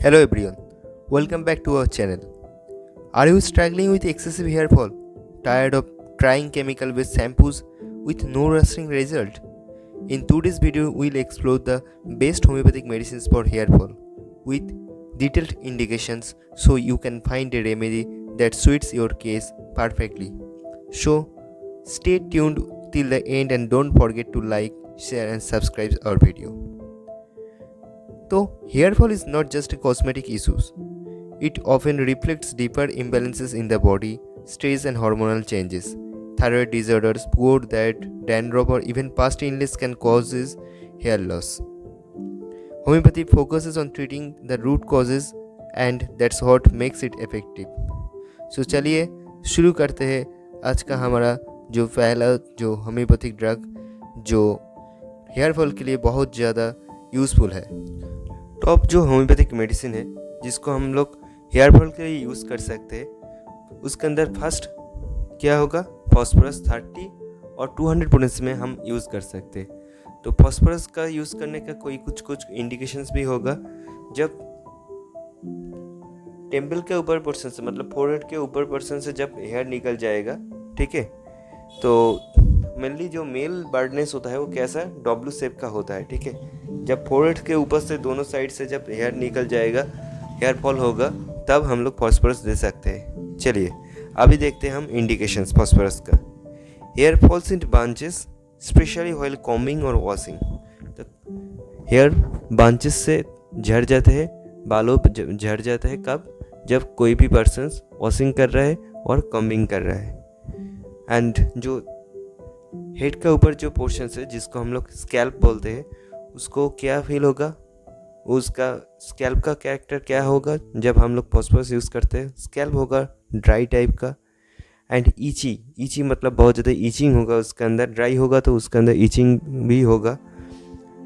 Hello everyone, welcome back to our channel. Are you struggling with excessive hair fall? Tired of trying chemical based shampoos with no lasting result? In today's video, we'll explore the best homeopathic medicines for hair fall with detailed indications so you can find a remedy that suits your case perfectly. So, stay tuned till the end and don't forget to like, share, and subscribe our video. Though hair fall is not just a cosmetic issue, it often reflects deeper imbalances in the body, stress and hormonal changes. Thyroid disorders, poor diet, dandruff or even past illness can cause hair loss. Homeopathy focuses on treating the root causes and that's what makes it effective. So चलिए शुरू करते हैं आज का हमारा जो पहला जो होम्योपैथिक ड्रग जो हेयर फॉल के लिए बहुत ज़्यादा यूज़फुल है। टॉप जो होम्योपैथिक मेडिसिन है जिसको हम लोग हेयर फॉल के लिए यूज़ कर सकते हैं, उसके अंदर फर्स्ट क्या होगा, फॉस्फोरस 30 और 200 पोटेंसी में हम यूज़ कर सकते हैं। तो फॉस्फोरस का यूज़ करने का कोई कुछ इंडिकेशंस भी होगा। जब टेम्पल के ऊपर पोर्शन से मतलब फोरहेड के ऊपर पोर्शन से जब हेयर निकल जाएगा, ठीक है, तो मेनली जो मेल बर्डनेस होता है वो कैसा डब्ल्यू शेप का होता है, ठीक है। जब फोरहेड के ऊपर से दोनों साइड से जब हेयर निकल जाएगा, हेयर फॉल होगा, तब हम लोग फॉस्फोरस दे सकते हैं। चलिए अभी देखते हैं हम इंडिकेशंस फॉस्फोरस का। Hair falls in bunches specially while combing और वॉशिंग। तो हेयर बंचेस से झड़ जाते हैं, बालों पर झड़ जाता है कब, जब कोई भी पर्सन वॉशिंग कर रहा है और कॉम्बिंग कर रहा है। एंड जो हेड का ऊपर जो पोर्शन है जिसको हम लोग स्कैल्प बोलते हैं, उसको क्या फील होगा, उसका स्कैल्प का कैरेक्टर क्या होगा जब हम लोग फॉस्फोरस यूज़ करते हैं। स्कैल्प होगा ड्राई टाइप का एंड ईची मतलब बहुत ज़्यादा ईचिंग होगा उसके अंदर। ड्राई होगा तो उसके अंदर ईचिंग भी होगा।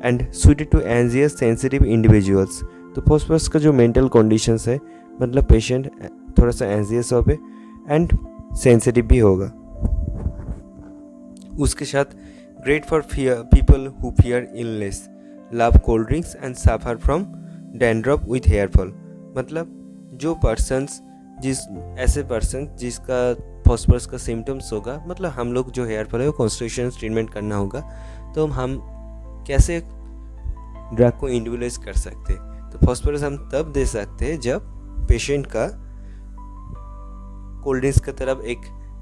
And suited to anxious sensitive individuals. तो फॉस्फोरस का जो मेंटल कंडीशंस है मतलब पेशेंट थोड़ा सा एंजियस हो पे एंड सेंसिटिव भी होगा। उसके साथ great for people who fear illness, love cold drinks and suffer from dandruff with hair fall. मतलब जो पर्सन्स ऐसे पर्सन जिसका फॉस्फोरस का सिम्टम्स होगा, मतलब हम लोग जो हेयर फॉल है वो कॉन्स्टिट्यूशन ट्रीटमेंट करना होगा, तो हम कैसे ड्रग को इंडिविजुअलाइज कर सकते हैं। तो फॉस्फोरस हम तब दे सकते हैं जब पेशेंट का कोल्ड ड्रिंक्स की तरफ एक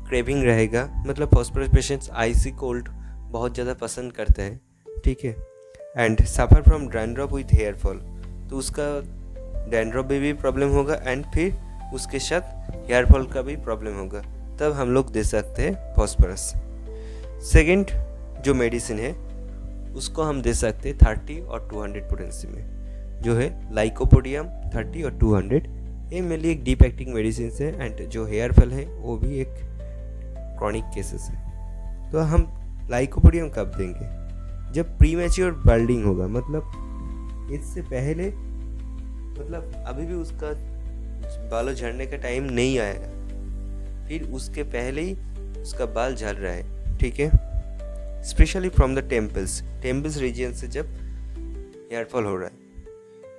क्रेविंग रहेगा। मतलब फॉस्फोरस पेशेंट्स आइसी कोल्ड बहुत ज़्यादा पसंद करते हैं, ठीक है। And suffer from dandruff with hair fall, तो उसका डैंड्रफ में भी प्रॉब्लम होगा एंड फिर उसके साथ हेयर फॉल का भी प्रॉब्लम होगा, तब हम लोग दे सकते हैं फॉस्फोरस। सेकेंड जो मेडिसिन है उसको हम दे सकते हैं 30 और 200 पोटेंसी में, जो है लाइकोपोडियम 30 और 200। ये मेनली एक डीप एक्टिंग मेडिसिन है एंड जो हेयर फॉल है वो भी एक क्रॉनिक केसेस है। तो हम लाइकोपोडियम कब देंगे, जब प्रीमैच्योर बाल्डिंग होगा, मतलब इससे पहले, मतलब अभी भी उसका बालों झड़ने का टाइम नहीं आएगा, फिर उसके पहले ही उसका बाल झड़ रहा है, ठीक है। Specially from the temples region से जब हेयर फॉल हो रहा है,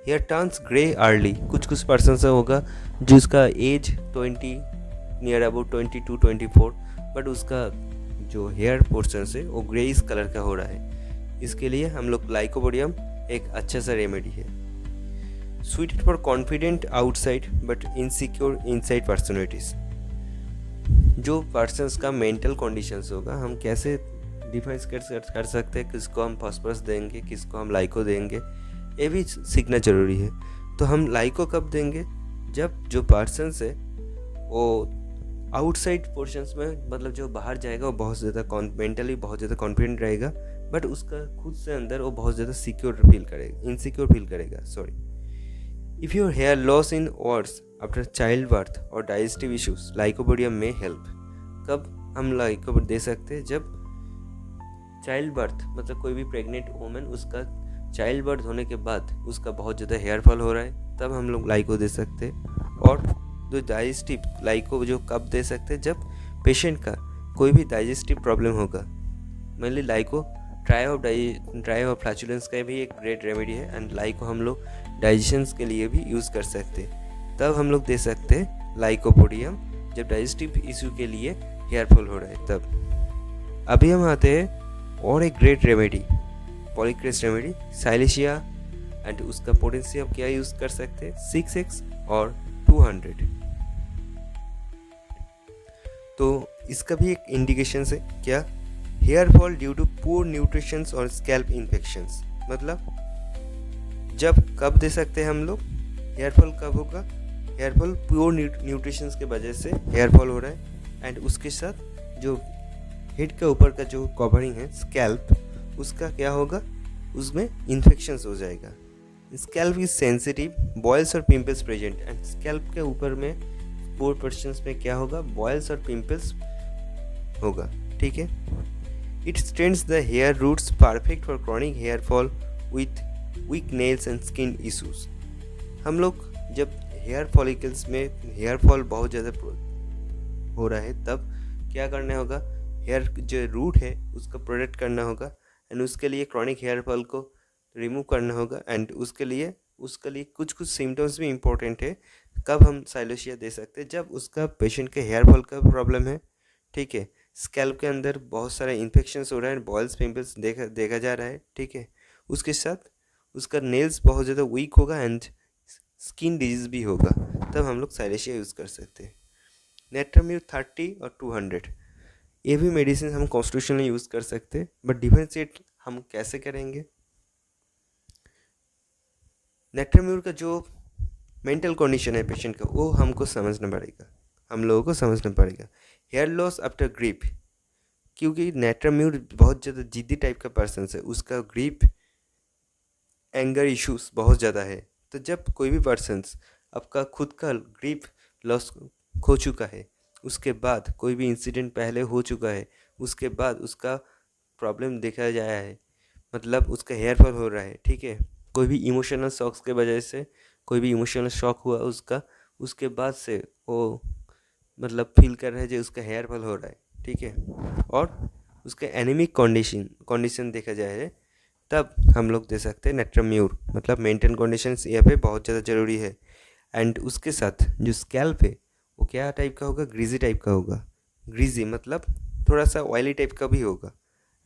हेयर टर्न्स ग्रे अर्ली। कुछ पर्सन से होगा जिसका एज 20 नियर अबाउट 22-24, बट उसका जो हेयर पोर्शन है वो ग्रेइश कलर का हो रहा है। इसके लिए हम लोग लाइकोपोडियम एक अच्छा सा रेमेडी है। Suited for confident outside but insecure inside personalities. जो पर्सन्स का मेंटल कंडीशंस होगा, हम कैसे डिफाइन कर सकते हैं किसको हम फॉस्फोरस देंगे, किसको हम लाइको देंगे, ये भी सीखना ज़रूरी है। तो हम लाइको कब देंगे, जब जो पर्सन्स है वो आउटसाइड पोर्शंस में, मतलब जो बाहर जाएगा वो बहुत ज़्यादा मेंटली बहुत ज़्यादा कॉन्फिडेंट रहेगा, बट उसका खुद से अंदर वो बहुत ज़्यादा इनसिक्योर फील करेगा। Sorry. If your hair loss in words after child birth और डाइजेस्टिव इश्यूज, लाइकोपोडियम में हेल्प। कब हम लाइको दे सकते हैं, जब चाइल्ड बर्थ मतलब कोई भी प्रेग्नेंट वुमेन उसका चाइल्ड बर्थ होने के बाद उसका बहुत ज़्यादा हेयर फॉल हो रहा है, तब हम लोग लाइको दे सकते हैं। और जो डाइजेस्टिव लाइको जो कब दे सकते हैं, जब पेशेंट का कोई भी डाइजेस्टिव प्रॉब्लम होगा। मेनली लाइको ड्राई और फ्लैचुलेंस का भी एक ग्रेट रेमेडी है। एंड लाई को हम लोग डाइजेशन के लिए भी यूज़ कर सकते हैं। तब हम लोग दे सकते हैं लाइकोपोडियम जब डाइजेस्टिव इशू के लिए हेयर फॉल हो रहा है तब। अभी हम आते हैं और एक great remedy, पॉलीक्रेस remedy silicea, and उसका पोटेंसी आप क्या यूज़ कर सकते हैं 6x और 200। तो इसका भी एक इंडिकेशन है क्या, hair fall due to poor nutrition और स्कैल्प इन्फेक्शंस। मतलब जब कब दे सकते हैं हम लोग, हेयर फॉल कब होगा, हेयर फॉल प्योर न्यूट्रिशन के वजह से हेयर फॉल हो रहा है। एंड उसके साथ जो हेड के ऊपर का जो कवरिंग है स्कैल्प, उसका क्या होगा, उसमें इन्फेक्शंस हो जाएगा। स्कैल्प इज सेंसिटिव, बॉयल्स और पिंपल्स प्रेजेंट। एंड स्कैल्प के ऊपर में पोर पर्सन्स में क्या होगा, बॉयल्स और पिंपल्स होगा, ठीक है। It strengths the hair roots, perfect for chronic hair fall with weak nails and skin issues. हम लोग जब हेयर फॉलिकल्स में हेयर फॉल बहुत ज़्यादा हो रहा है तब क्या करना होगा, हेयर जो रूट है उसको प्रोटेक्ट करना होगा। एंड उसके लिए क्रॉनिक हेयर फॉल को रिमूव करना होगा। एंड उसके लिए कुछ सिम्टम्स भी इम्पोर्टेंट है। कब हम साइलोशिया दे सकते हैं, जब उसका पेशेंट के हेयर फॉल का प्रॉब्लम है, ठीक है, स्कैल्प के अंदर बहुत सारे इन्फेक्शंस हो रहा है, बॉयल्स पिंपल्स देखा जा रहा है, ठीक है। उसके साथ उसका नेल्स बहुत ज़्यादा वीक होगा एंड स्किन डिजीज भी होगा, तब हम लोग साइलेशिया यूज़ कर सकते हैं। नेट्राम्यूर 30 और 200, ये भी मेडिसिन हम कॉन्स्टिट्यूशनली यूज़ कर सकते हैं, बट डिफरेंशिएट हम कैसे करेंगे। नेट्राम्यूर का जो मेंटल कंडीशन है पेशेंट का, वो हमको समझना पड़ेगा, हम लोगों को समझना पड़ेगा। हेयर लॉस आफ्टर ग्रीप, क्योंकि नेट्राम्यूर बहुत ज़्यादा जिद्दी टाइप का पर्सन है, उसका ग्रीप एंगर इश्यूज बहुत ज़्यादा है। तो जब कोई भी पर्सन आपका खुद का ग्रीप लॉस खो चुका है, उसके बाद कोई भी इंसिडेंट पहले हो चुका है, उसके बाद उसका प्रॉब्लम देखा जाया है, मतलब उसका हेयर फॉल हो रहा है, ठीक है, कोई भी इमोशनल शॉक्स के वजह से कोई भी इमोशनल शॉक हुआ उसका, उसके बाद से वो मतलब फील कर रहा है जो उसका हेयर फॉल हो रहा है, ठीक है, और उसके एनीमिक कंडीशन देखा जाए तब हम लोग दे सकते हैं नेट्राम्यूर। मतलब मेंटेन कंडीशंस यहाँ पे बहुत ज़्यादा ज़रूरी है। एंड उसके साथ जो स्कैल्प है वो क्या टाइप का होगा, ग्रीजी टाइप का होगा। ग्रीजी मतलब थोड़ा सा ऑयली टाइप का भी होगा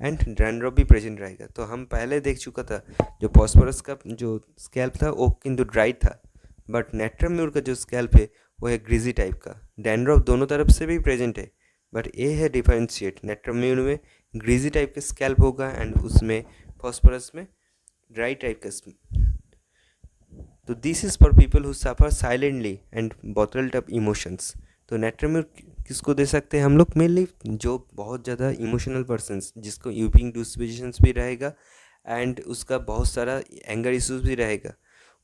एंड डैंड्रफ भी प्रेजेंट रहेगा। तो हम पहले देख चुका था जो फॉस्फोरस का जो स्कैल्प था वो किंतु ड्राई था, बट नेट्राम्यूर का जो स्कैल्प है वो है ग्रीजी टाइप का। डैंड्रफ दोनों तरफ से भी प्रेजेंट है, बट ये है डिफरेंशिएट, नेट्राम्यूर में ग्रीजी टाइप का स्कैल्प होगा एंड उसमें फॉस्फोरस में ड्राई टाइप का। तो this is for people who suffer silently and bottled up emotions. तो नेट्राम्यूर किसको दे सकते हैं हम लोग, मेनली जो बहुत ज़्यादा इमोशनल पर्सन्स, जिसको यूपिंग डिस्पोजिशंस भी रहेगा एंड उसका बहुत सारा एंगर इश्यूज भी रहेगा,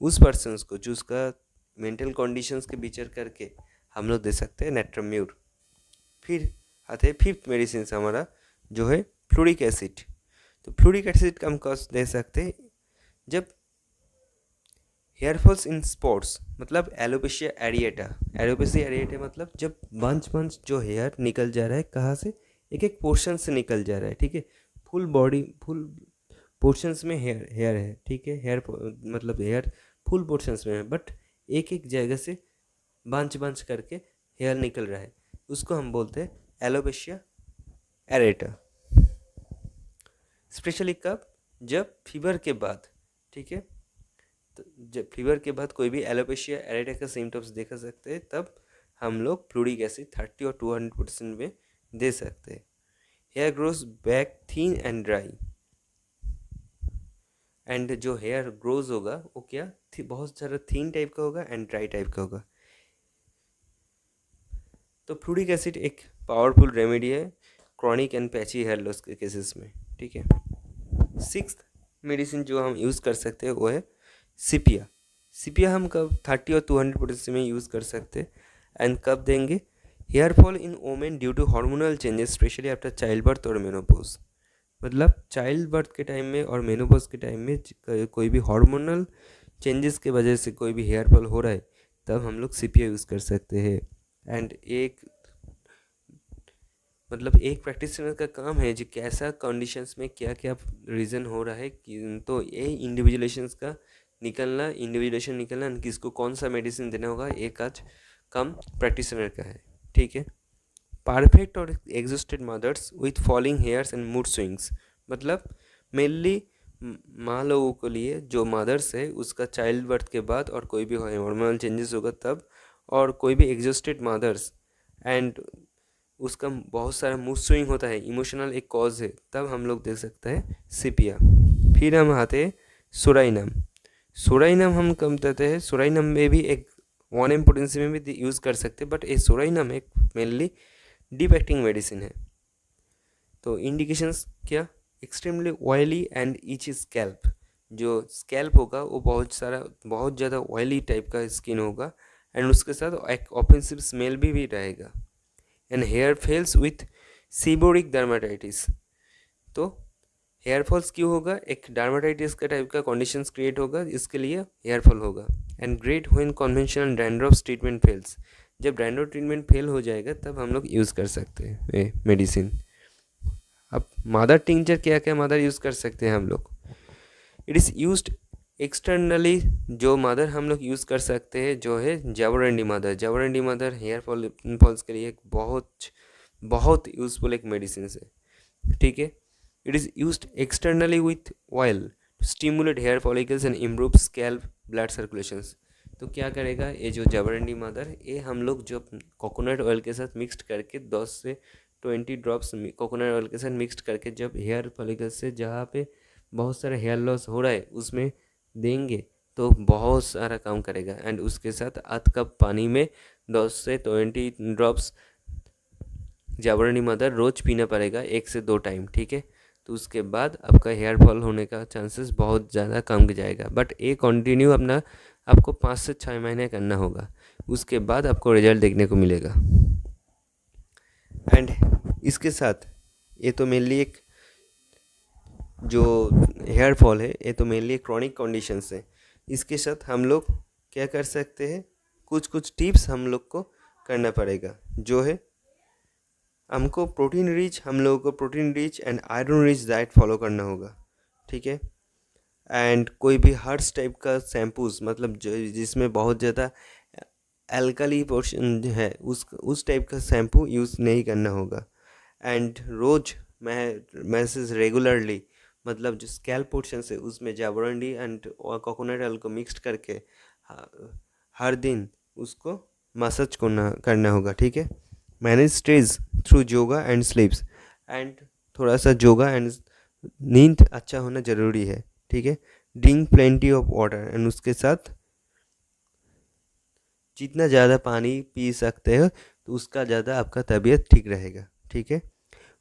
उस पर्सन्स को जो उसका मेंटल कंडीशंस के विचार करके हम लोग दे सकते हैं नेट्राम्यूर। फिर आते हैं फिफ्थ मेडिसिन हमारा जो है फ्लूरिक एसिड। तो फ्लूरिक एसिड का हम कब दे सकते हैं, जब हेयर फॉल्स इन स्पॉट्स, मतलब एलोपेशिया एरिएटा। एलोपेशिया एरिएटा मतलब जब बंच जो हेयर निकल जा रहा है, कहाँ से, एक एक पोर्शन से निकल जा रहा है, ठीक है, फुल बॉडी फुल पोर्शंस में हेयर है, ठीक है, हेयर मतलब हेयर फुल पोर्शंस में है, बट एक एक जगह से बंच करके हेयर निकल रहा है, उसको हम बोलते हैं एलोपेशिया एरेटा। स्पेशली कब, जब फीवर के बाद, ठीक है, तो जब फीवर के बाद कोई भी एलोपेशिया एरेटा का सिम्टम्स देखा सकते हैं, तब हम लोग फ्लूरिक एसिड 30 और 200% में दे सकते हैं। Hair grows back thin and dry, and जो हेयर ग्रोज होगा वो क्या बहुत सारा थिन टाइप का होगा एंड ड्राई टाइप का होगा। तो फ्लूरिक एसिड एक पावरफुल रेमेडी है chronic and patchy hair loss के केसेस में, ठीक है। सिक्स्थ मेडिसिन जो हम यूज़ कर सकते हैं वो है सीपिया। सीपिया हम कब 30 और 200% में यूज़ कर सकते हैं। एंड कब देंगे, hair fall in women due to hormonal changes specially after child birth और मेनोपॉज। मतलब चाइल्ड बर्थ के टाइम में और मेनोपॉज के टाइम में कोई भी हार्मोनल चेंजेस के वजह से कोई भी हेयर फॉल हो रहा है, तब हम लोग सीपिया यूज़ कर सकते हैं। एंड एक मतलब एक प्रैक्टिशनर का काम है जो कैसा कंडीशंस में क्या क्या रीज़न हो रहा है कि तो ये इंडिविजुअलेशंस का निकलना, इंडिविजुअलेशन निकलना, किसको कौन सा मेडिसिन देना होगा, एक आज काम प्रैक्टिशनर का है, ठीक है। परफेक्ट और exhausted mothers with falling hairs and mood swings, मतलब मेनली माँ लोगों के लिए जो मदर्स है उसका चाइल्ड बर्थ के बाद और कोई भी हार्मोनल चेंजेस होगा तब, और कोई भी एग्जॉस्टेड मदर्स एंड उसका बहुत सारा मूड स्विंग होता है, इमोशनल एक कॉज है, तब हम लोग देख सकते हैं सिपिया। फिर हम आते हैं सुराइनम। सुराइनम हम कम देते हैं, सुराइनम में भी एक वन एम पोटेंसी में भी यूज़ कर सकते हैं, बट ये सुराइनम एक मेनली डीप एक्टिंग मेडिसिन है। तो इंडिकेशंस क्या, extremely oily and itchy scalp, जो स्कैल्प होगा वो बहुत ज़्यादा ऑयली टाइप का स्किन होगा, एंड उसके साथ एक ऑफेंसिव स्मेल भी रहेगा, and hair falls with seborrheic dermatitis. तो हेयर फॉल्स क्यों होगा, एक डर्माटाइटिस का टाइप का कंडीशंस क्रिएट होगा, इसके लिए हेयर फॉल होगा। And great when conventional dandruff treatment fails, जब डैंड्रफ ट्रीटमेंट फेल हो जाएगा तब हम लोग यूज़ कर सकते हैं ये मेडिसिन। अब मदर टिंचर क्या क्या मदर यूज़ कर सकते हैं हम लोग, इट इज़ यूज्ड एक्सटर्नली, जो मदर हम लोग यूज़ कर सकते हैं जो है जावरंडी मदर। जावरंडी मदर हेयर फॉल्स के लिए एक बहुत यूज़फुल एक मेडिसिन है, ठीक है। It is used externally with oil to stimulate hair follicles and improve scalp blood circulations. तो क्या करेगा ये जो जावरंडी मदर, ये हम लोग जो कोकोनट ऑयल के साथ मिक्सड करके 10 से 20 ड्रॉप्स कोकोनट ऑयल के साथ मिक्सड करके जब हेयर फॉलिकल्स से जहाँ पे बहुत सारा हेयर लॉस हो रहा है उसमें देंगे तो बहुत सारा काम करेगा। एंड उसके साथ आध कप पानी में 10 से 20 ड्रॉप्स जावरनी मदर रोज़ पीना पड़ेगा 1 से 2 टाइम, ठीक है। तो उसके बाद आपका हेयर फॉल होने का चांसेस बहुत ज़्यादा कम जाएगा, बट ये कंटिन्यू अपना आपको 5 से 6 महीने करना होगा, उसके बाद आपको रिजल्ट देखने को मिलेगा। एंड इसके साथ ये तो मेनली एक जो हेयर फॉल है ये तो मेनली क्रॉनिक कंडीशंस है, इसके साथ हम लोग क्या कर सकते हैं, कुछ टिप्स हम लोग को करना पड़ेगा, जो है हम लोगों को protein rich and iron rich diet follow करना होगा, ठीक है। एंड कोई भी हर्ट्स टाइप का शैम्पूज, मतलब जो जिसमें बहुत ज़्यादा एल्कली पोर्शन है उस टाइप का शैम्पू यूज़ नहीं करना होगा। एंड रोज़ मैसेज रेगुलरली, मतलब जो स्कैल्प पोर्शन है उसमें जावरंडी एंड कोकोनट ऑयल को मिक्स करके हर दिन उसको मसाज करना होगा, ठीक है। Manage stress through yoga and स्लीप्स, and थोड़ा सा योगा एंड नींद अच्छा होना ज़रूरी है, ठीक है। Drink plenty of water, and उसके साथ जितना ज़्यादा पानी पी सकते हो तो उसका ज़्यादा आपका तबीयत ठीक रहेगा, ठीक है।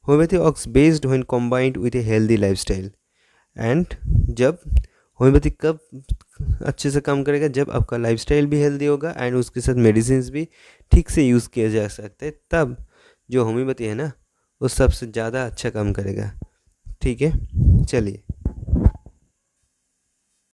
Homeopathy works based when combined with a healthy lifestyle, and जब होम्योपैथी कब अच्छे से काम करेगा, जब आपका लाइफस्टाइल भी हेल्दी होगा एंड उसके साथ मेडिसिन भी ठीक से यूज़ किया जा सकता है, तब जो होम्योपैथी है ना वो सबसे ज़्यादा अच्छा काम करेगा, ठीक है। चलिए।